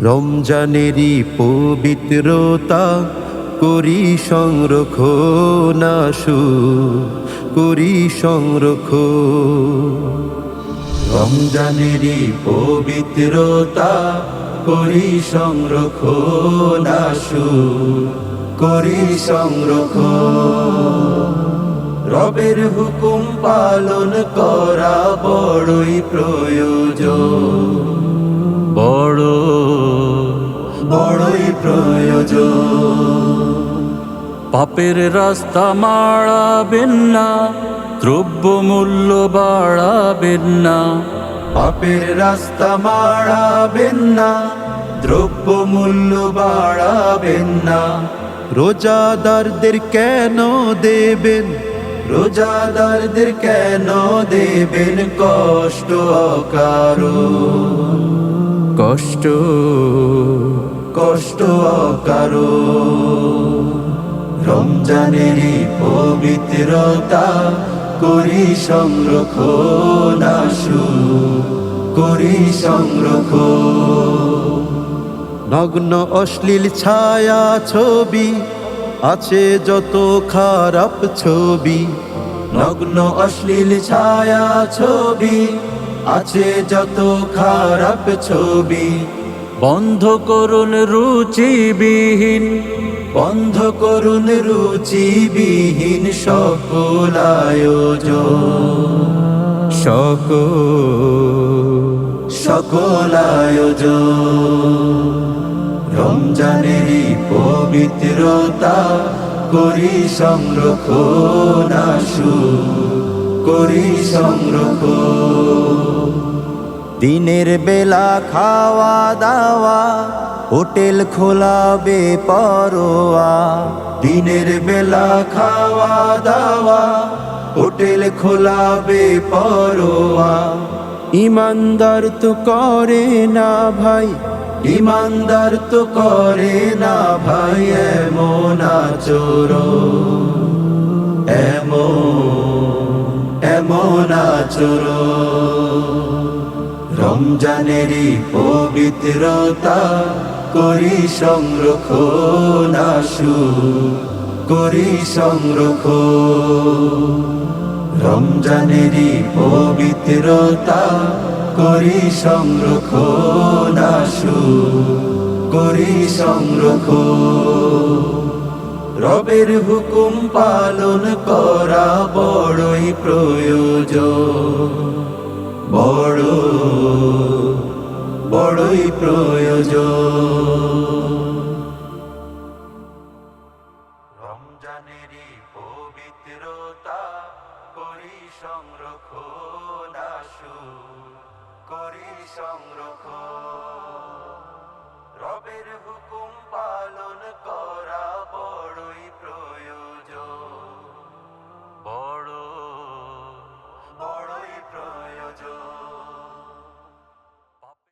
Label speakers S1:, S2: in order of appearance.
S1: রমজানেরই পবিত্রতা করি সংরক্ষণ আশু করি সংরক্ষণ। রমজানেরই পবিত্রতা করি সংরক্ষণ আশু করি সংরক্ষণ। রবের হুকুম পালন করা বড়ই প্রয়োজন, বড়ই প্রয়োজন।
S2: পাপের রাস্তা মাড়াবেন না, দ্রব্যমূল্য বাড়াবেন না।
S1: পাপের রাস্তা মাড়াবেন না, দ্রব্যমূল্য বাড়াবেন না। রোজাদারদের কেন দেবেন, রোজাদারদের কেন দেবেন কষ্ট অকারণ, কষ্ট কষ্ট অকারণ। রমজানেরই পবিত্রতা করি সংরক্ষণ আশু করি সংরক্ষণ। নগ্ন অশ্লীল ছায়া ছবি আছে যত খারাপ ছবি, নগ্ন অশ্লীল ছায়া ছবি আছে যত খারাপ ছবি।
S2: বন্ধ করুন রুচিবিহীন,
S1: বন্ধ করুন রুচিবিহীন সকল আয়োজন, সকল আয়োজন। রমজানেরই পবিত্রতা করি সংরক্ষণ আশু করি সংরক্ষণ। দিনের বেলা খাওয়া দাওয়া হোটেল খোলা বেপরোয়া, দিনের বেলা খাওয়া দাওয়া হোটেল খোলা বেপরোয়া। ইমানদার তো করে না ভাই, ইমানদার তো করে না ভাই এমন আচরণ, এমন আচরণ। রমজানেরই পবিত্রতা করি সংরক্ষণ আশু করি সংরক্ষণ। রমজানেরই পবিত্রতা করি সংরক্ষণ আশু করি সংরক্ষণ। রবের হুকুম পালন করা বড়ই প্রয়োজন, বড়ই প্রয়োজন। রমজানেরই পবিত্রতা করি সংরক্ষণ আশু করি সংরক্ষণ। রবের হুকুম